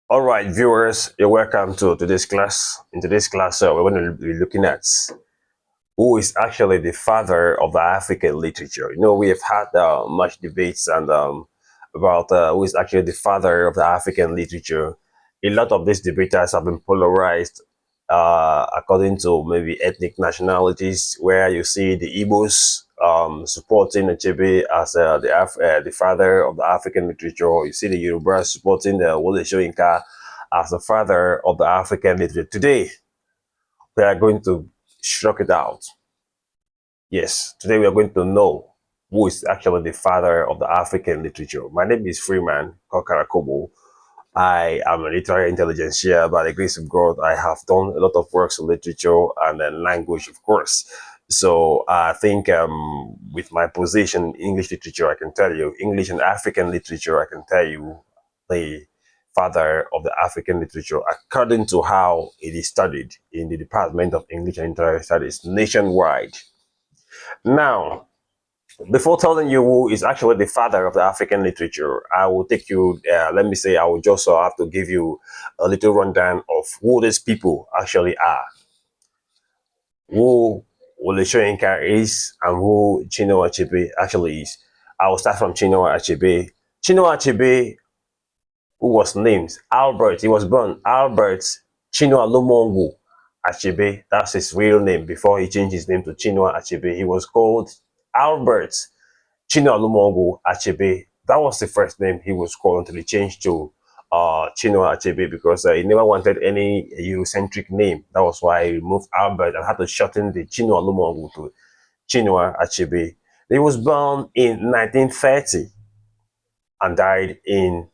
All right, viewers, you're welcome to today's class. In today's class, we're going to be looking at who is actually the father of the African literature. We have had much debates and about who is actually the father of the African literature. A lot of these debaters have been polarized according to maybe ethnic nationalities, where you see the Igbos supporting Achebe as the father of the African literature. You see the Yorubas supporting the Wole Soyinka as the father of the African literature. Today, we are going to shock it out. Yes, today we are going to know who is actually the father of the African literature. My name is Freeman Kokarakobo. I am a literary intelligentsia. By the grace of God, I have done a lot of works in literature and language, of course. So I think with my position in English literature, I can tell you, English and African literature, I can tell you the father of the African literature according to how it is studied in the Department of English and Literary Studies nationwide. Now, before telling you who is actually the father of the African literature, I will take you, let me say, I will just have to give you a little rundown of who these people actually are, who Wole Soyinka is, and who Chinua Achebe actually is. I will start from Chinua Achebe. Chinua Achebe, who was named Albert, he was born Albert Chinua Lumongu Achebe. That's his real name before he changed his name to Chinua Achebe. He was called Albert Chinua Lumongu Achebe. That was the first name he was called until he changed to Chinua Achebe because he never wanted any Eurocentric name. That was why he removed Albert and had to shorten the Chinua Lumongu to Chinua Achebe. He was born in 1930 and died in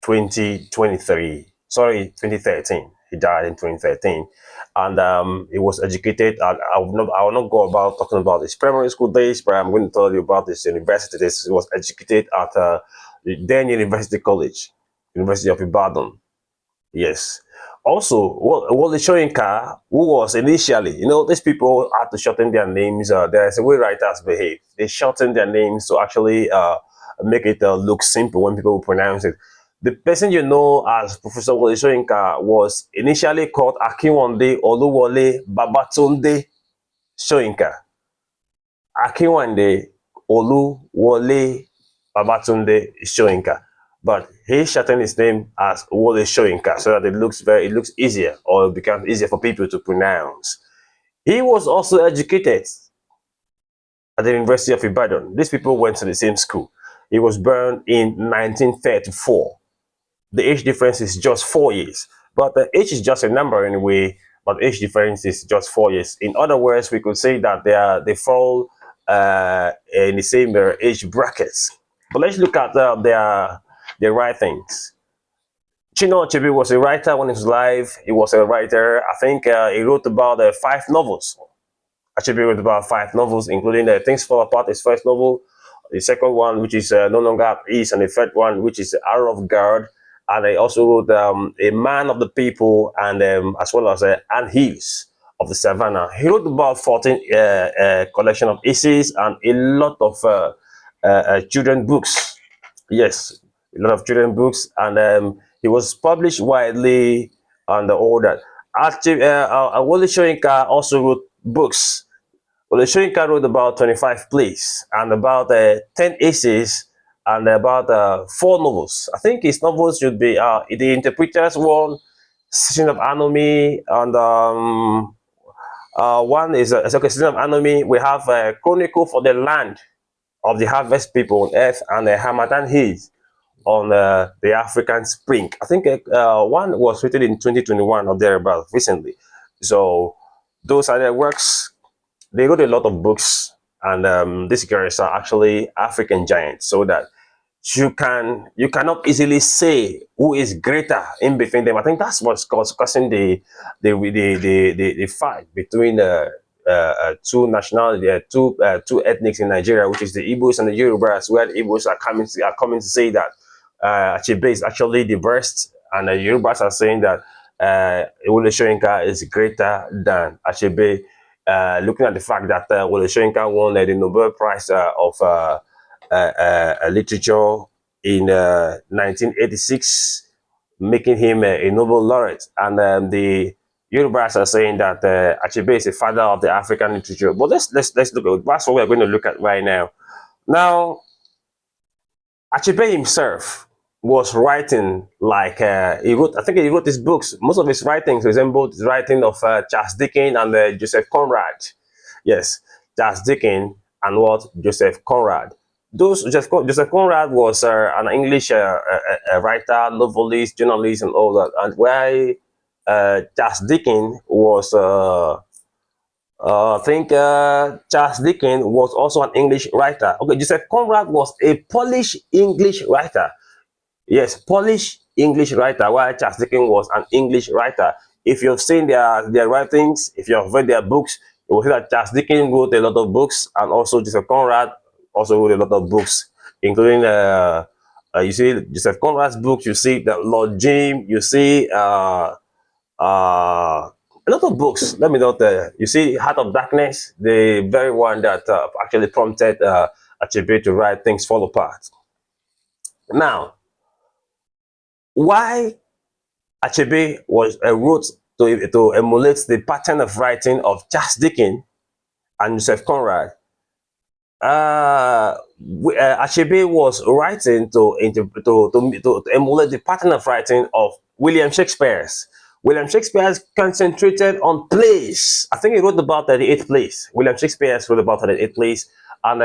2023. Sorry, 2013. He died in 2013. And he was educated. I will not go about talking about his primary school days, but I'm going to tell you about his university days. He was educated at the then University College, University of Ibadan. Yes. Also, Wole Soyinka, who was initially, these people had to shorten their names. There's a way writers behave. They shorten their names to actually make it look simple when people pronounce it. The person you know as Professor Wole Soyinka was initially called Akinwande Oluwole Babatunde Soyinka. Akinwande Oluwole Babatunde Soyinka. But he shortened his name as Wole Soyinka so that it looks easier, or it becomes easier for people to pronounce. He was also educated at the University of Ibadan. These people went to the same school. He was born in 1934. The age difference is just 4 years. But the age is just a number anyway, but the age difference is just 4 years. In other words, we could say that they fall in the same age brackets. But let's look at their writings. Chinua Achebe was a writer when he was alive. He was a writer. I think he wrote about 5 novels. Achebe wrote about 5 novels, including Things Fall Apart, his first novel, the second one, which is No Longer at Ease, and the third one, which is Hour of Guard. And I also wrote A Man of the People, and as well as Anne Hills of the Savannah. He wrote about 14 collection of essays and a lot of children books. Yes, a lot of children books, and he was published widely and all that. Actually, Wole Soyinka also wrote books. Well, Soyinka wrote about 25 plays and about 10 essays and about 4 novels. I think his novels should be The Interpreter's One, Season of Anomy, and one is okay, Season of Anomy. We have Chronicle for the Land of the Harvest People on Earth and Hamatan Hills on the African Spring. I think one was written in 2021 or thereabout recently. So those are their works. They wrote a lot of books, and these guys are actually African giants, so that you cannot easily say who is greater in between them. I think that's what's causing the fight between two nationality, two ethnics in Nigeria, which is the Igbos and the Yorubas, where the Igbos are coming to say that Achebe is actually the best, and the Yorubas are saying that Wole Soyinka is greater than Achebe. Looking at the fact that Wole Soyinka won the Nobel Prize of literature in 1986, making him a Nobel laureate. And the Yorubas are saying that Achebe is the father of the African literature. But let's look at that's what we're going to look at right now. Now, Achebe himself was writing like he wrote. I think he wrote his books. Most of his writings resembled the writing of Charles Dickens and Joseph Conrad. Yes, Charles Dickens and what Joseph Conrad. Those Joseph Conrad was an English writer, novelist, journalist, and all that. And why Charles Dickens was I think Charles Dickens was also an English writer. Okay, Joseph Conrad was a Polish English writer. Yes, Polish English writer, while Charles Dickens was an English writer. If you've seen their writings, if you have read their books, you will see that Charles Dickens wrote a lot of books, and also Joseph Conrad also wrote a lot of books, including you see Joseph Conrad's books, you see the Lord Jim, you see a lot of books. Let me note you see Heart of Darkness, the very one that actually prompted Achebe to write Things Fall Apart. Now, why Achebe was wrote to emulate the pattern of writing of Charles Dickens and Joseph Conrad. Achebe was writing to emulate the pattern of writing of William Shakespeare's. William Shakespeare concentrated on plays. I think he wrote about 38 plays. William Shakespeare wrote about 38 plays, and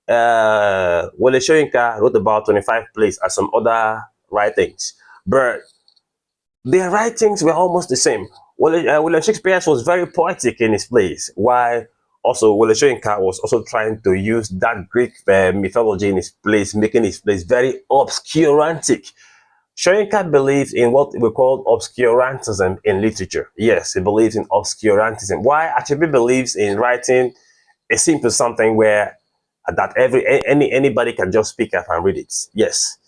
Wole Soyinka wrote about 25 plays and some other writings. But their writings were almost the same. William Shakespeare was very poetic in his plays, while also Wole Soyinka was also trying to use that Greek mythology in his plays, making his plays very obscurantic. Soyinka believes in what we call obscurantism in literature. Yes, he believes in obscurantism. Why Achebe believes in writing a simple something where that anybody can just pick up and read it. Yes,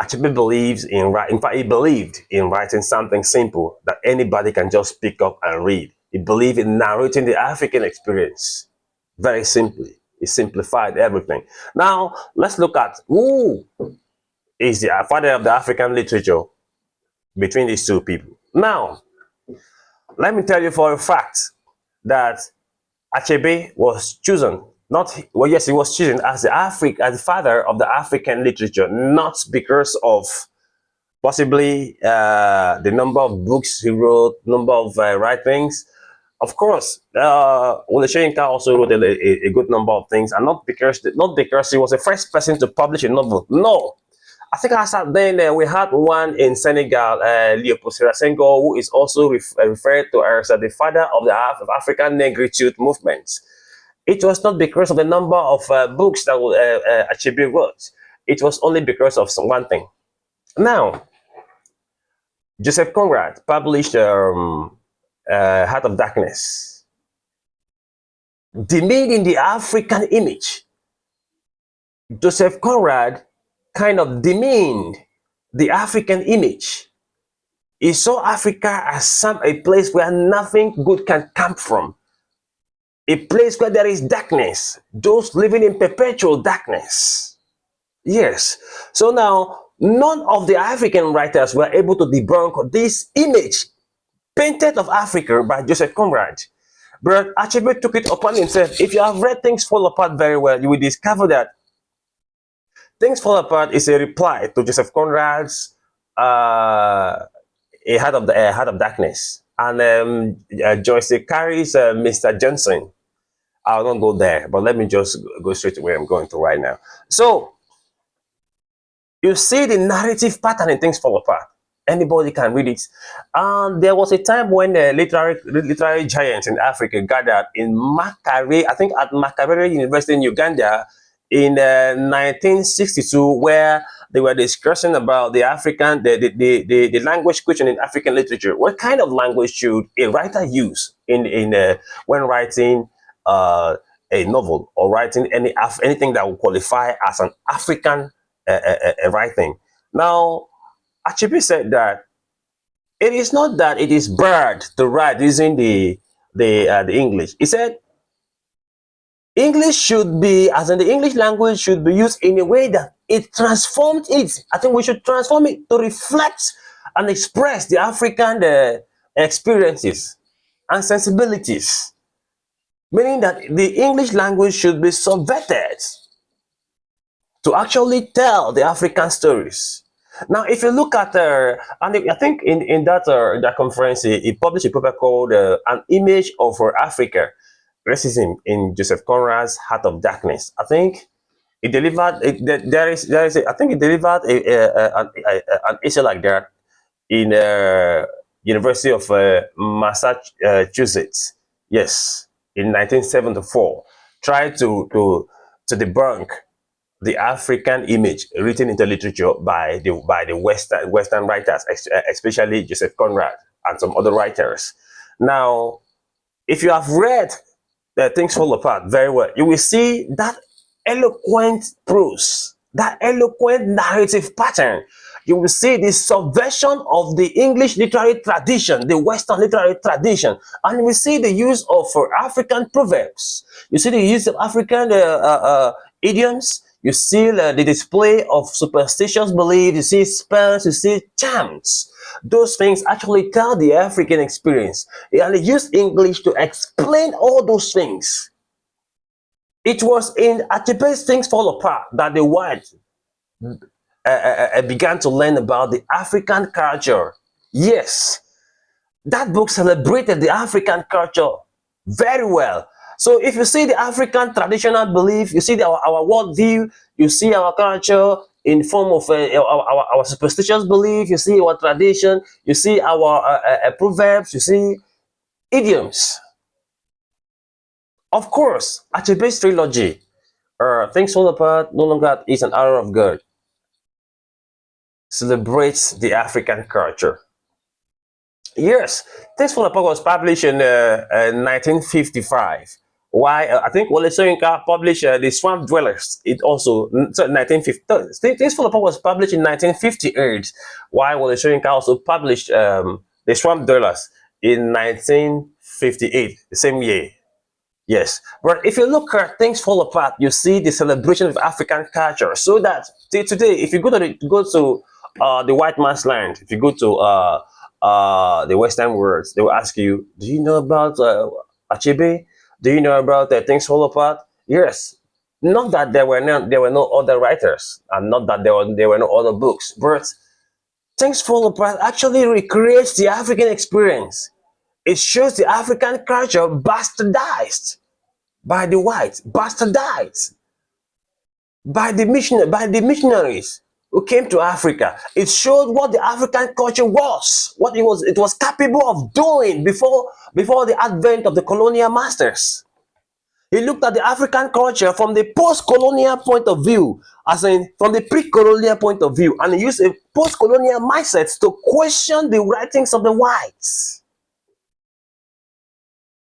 Achebe believes in fact, he believed in writing something simple that anybody can just pick up and read. He believed in narrating the African experience very simply. He simplified everything. Now, let's look at who is the father of the African literature between these two people. Now, let me tell you for a fact that Achebe was chosen, not well, yes, he was chosen as the father of the African literature, not because of possibly the number of books he wrote, number of writings. Of course, Wole Soyinka also wrote a good number of things, and not because he was the first person to publish a novel. No, I think as at then we had one in Senegal, Leopold Sédar Senghor, who is also referred to as the father of the African Negritude movement. It was not because of the number of books that Achebe wrote. It was only because of one thing. Now, Joseph Conrad published Heart of Darkness, demeaning the African image. Joseph Conrad kind of demeaned the African image. He saw Africa as a place where nothing good can come from, a place where there is darkness, those living in perpetual darkness. Yes. So now, none of the African writers were able to debunk this image painted of Africa by Joseph Conrad. But Achebe took it upon himself. If you have read Things Fall Apart very well, you will discover that Things Fall Apart is a reply to Joseph Conrad's Heart of Darkness. And Joyce carries Mr. Johnson. I'll not go there, but let me just go straight to where I'm going to right now. So you see the narrative pattern in Things Fall Apart. Anybody can read it. There was a time when literary giants in Africa gathered in Makerere, I think at Makerere University in Uganda, in 1962, where they were discussing about the language question in African literature. What kind of language should a writer use when writing a novel or writing anything that will qualify as an African writing? Now, Achebe said that it is not that it is bad to write using the English. He said English should be, as in the English language, should be used in a way that it transformed it. I think we should transform it to reflect and express the African experiences and sensibilities, meaning that the English language should be subverted to actually tell the African stories. Now, if you look at, and I think in that conference, he published a paper called "An Image of Africa: Racism in Joseph Conrad's Heart of Darkness." I think he delivered. There is. I think he delivered an essay like that in University of Massachusetts. Yes, in 1974, tried to debunk the African image written into literature by the Western writers, especially Joseph Conrad and some other writers. Now, if you have read Things Fall Apart very well, you will see that eloquent prose, that eloquent narrative pattern. You will see the subversion of the English literary tradition, the Western literary tradition, and you will see the use of African proverbs. You see the use of African idioms. You see the display of superstitious beliefs. You see spells. You see charms. Those things actually tell the African experience, and they use English to explain all those things. It was in Achebe's Things Fall Apart that the white began to learn about the African culture. Yes, that book celebrated the African culture very well. So if you see the African traditional belief, you see our worldview, you see our culture in form of our superstitious belief, you see our tradition, you see our proverbs, you see idioms. Of course, Achebe's trilogy, Things Fall Apart, No Longer is an Hour of God, celebrates the African culture. Yes, Things Fall Apart was published in 1955. Why? I think Wole Soyinka published The Swamp Dwellers. It also, 1950. Things Fall Apart was published in 1958. Why Wole Soyinka also published The Swamp Dwellers in 1958, the same year. Yes, but if you look at Things Fall Apart, you see the celebration of African culture. So that today, if you go to the white man's land, if you go to the Western world, they will ask you, "Do you know about Achebe? Do you know about Things Fall Apart?" Yes, not that there were no other writers, and not that there were no other books, but Things Fall Apart actually recreates the African experience. It shows the African culture bastardized by the whites, bastardized by the missionaries who came to Africa. It showed what the African culture was, what it was capable of doing before the advent of the colonial masters. He looked at the African culture from the post-colonial point of view, as in from the pre-colonial point of view, and he used a post-colonial mindset to question the writings of the whites.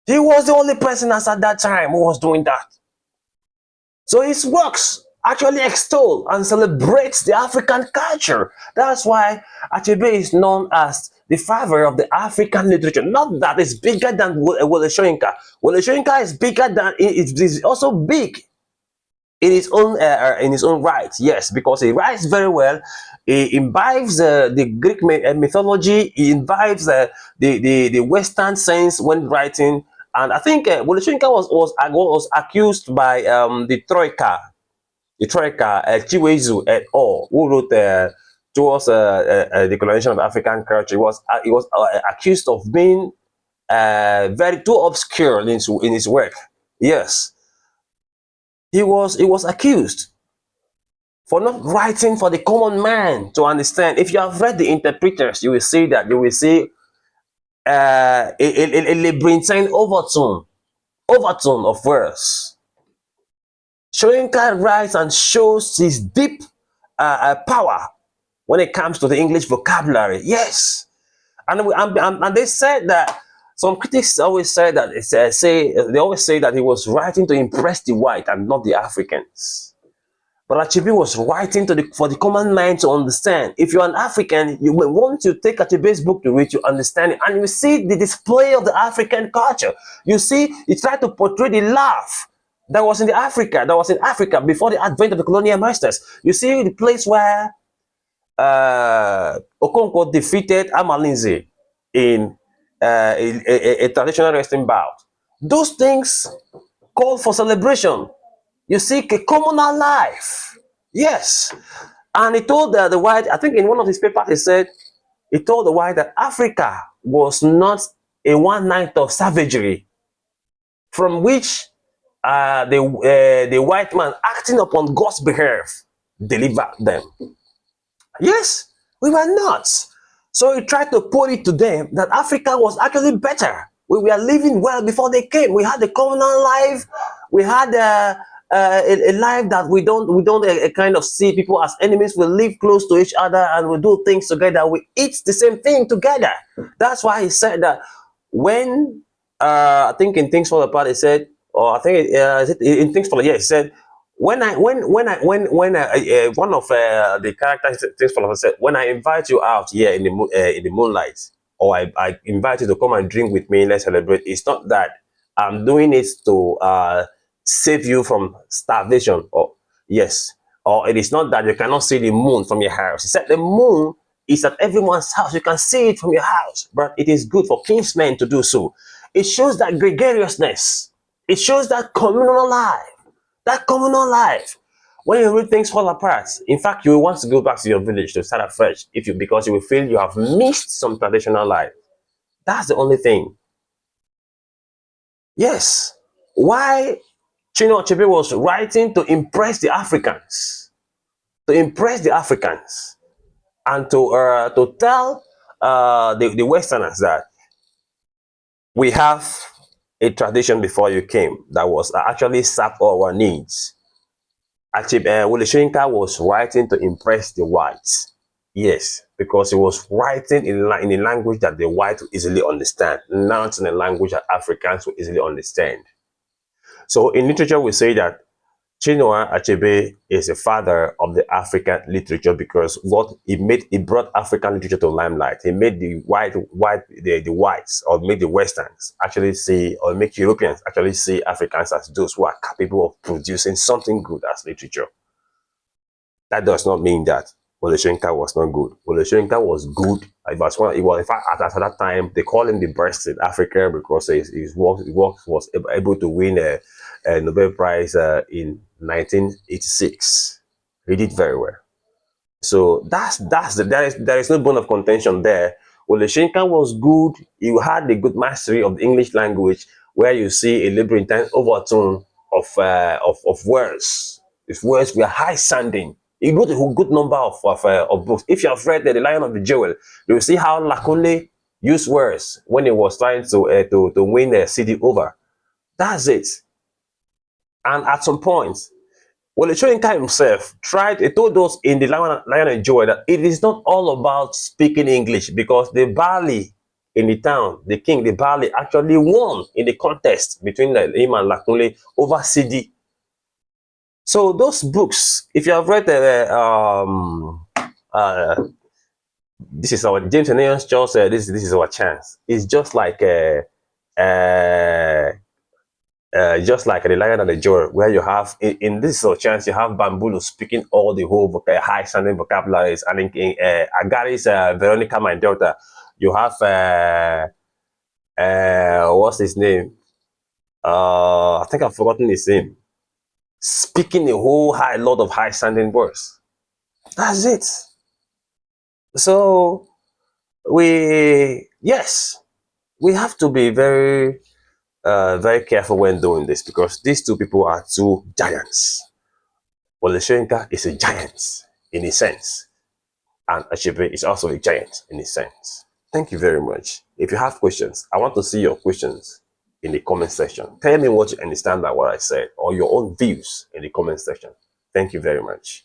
He was the only person at that time who was doing that. So his works actually extol and celebrates the African culture. That's why Achebe is known as the father of the African literature. Not that it's bigger than Wole Soyinka. Wole Soyinka is bigger than, it is also big in his own right. Yes, because he writes very well. He imbibes the Greek mythology. He imbibes the Western sense when writing. And I think Wole Soyinka was accused by the Troika, Chiwezu et al., who wrote towards the colonization of African culture. He was accused of being very too obscure in his work. Yes, he was accused for not writing for the common man to understand. If you have read the interpreters, you will see that you will see a labyrinthine overtone of verse. Soyinka writes and shows his deep power when it comes to the English vocabulary. Yes, and they said that some critics always say that they always say that he was writing to impress the white and not the Africans. But Achebe was writing for the common man to understand. If you're an African, you will want to take Achebe's book to read to understand it, and you see the display of the African culture. You see, he tried to portray the laugh, That was in the Africa. That was in Africa before the advent of the colonial masters. You see the place where Okonkwo defeated Amalinze in a traditional wrestling bout. Those things call for celebration. You seek a communal life. Yes. And he told the white, I think in one of his papers, he told the white that Africa was not a one night of savagery from which the white man acting upon God's behalf delivered them. Yes, we were not. So he tried to put it to them that Africa was actually better. We were living well before they came. We had a communal life. We had a life that we don't kind of see people as enemies. We live close to each other and we do things together. We eat the same thing together. That's why he said that when I think in Things Fall Apart, he said, or I think is it in Things Fall, yeah, he said when I one of the characters things for said, when I invite you out here in the moonlight, or I invite you to come and drink with me, let's celebrate. It's not that I'm doing it to save you from starvation, or yes, or it is not that you cannot see the moon from your house. He said the moon is at everyone's house. You can see it from your house, but it is good for kinsmen to do so. It shows that gregariousness. It shows that communal life. That communal life. When you read Things Fall Apart, in fact, you will want to go back to your village to start afresh if you because you will feel you have missed some traditional life. That's the only thing. Yes. Why Chino Achebe was writing to impress the Africans, to impress the Africans, and to tell the Westerners that we have a tradition before you came that was actually sap all our needs. Achebe, Soyinka was writing to impress the whites. Yes, because he was writing in a language that the whites will easily understand, not in a language that Africans will easily understand. So in literature, we say that Chinua Achebe is the father of the African literature because what he brought African literature to limelight. He made the whites, or made the Westerns actually see, or make Europeans actually see Africans as those who are capable of producing something good as literature. That does not mean that Soyinka was not good. Soyinka was good. It was in fact at that time they call him the best in Africa because his work was able to win a Nobel Prize in 1986. He did very well. So there is no bone of contention there. Soyinka was good. He had the good mastery of the English language, where you see a Libertine overtone of words. His words were high sounding. He wrote a good number of books. If you have read The Lion of the Jewel, you will see how Lakunle used words when he was trying to win the city over. That's it. And at some point, Soyinka himself he told us in The Lion and Joy that it is not all about speaking English because the Bali in the town, the king, the Bali actually won in the contest between him and Lakunle over CD. So those books, if you have read this is our James and Neon's Charles, this is our chance. It's uh, just like the Lion and the Joy, where you have in this chance you have Bambulu speaking all the whole high sounding vocabularies, and in Agari's Veronica, my daughter, you have what's his name? I think I've forgotten his name. Speaking a whole lot of high sounding words. That's it. So yes, we have to be very careful when doing this because these two people are two giants. Soyinka is a giant in a sense, and Achebe is also a giant in a sense. Thank you very much. If you have questions, I want to see your questions in the comment section. Tell me what you understand by what I said or your own views in the comment section. Thank you very much.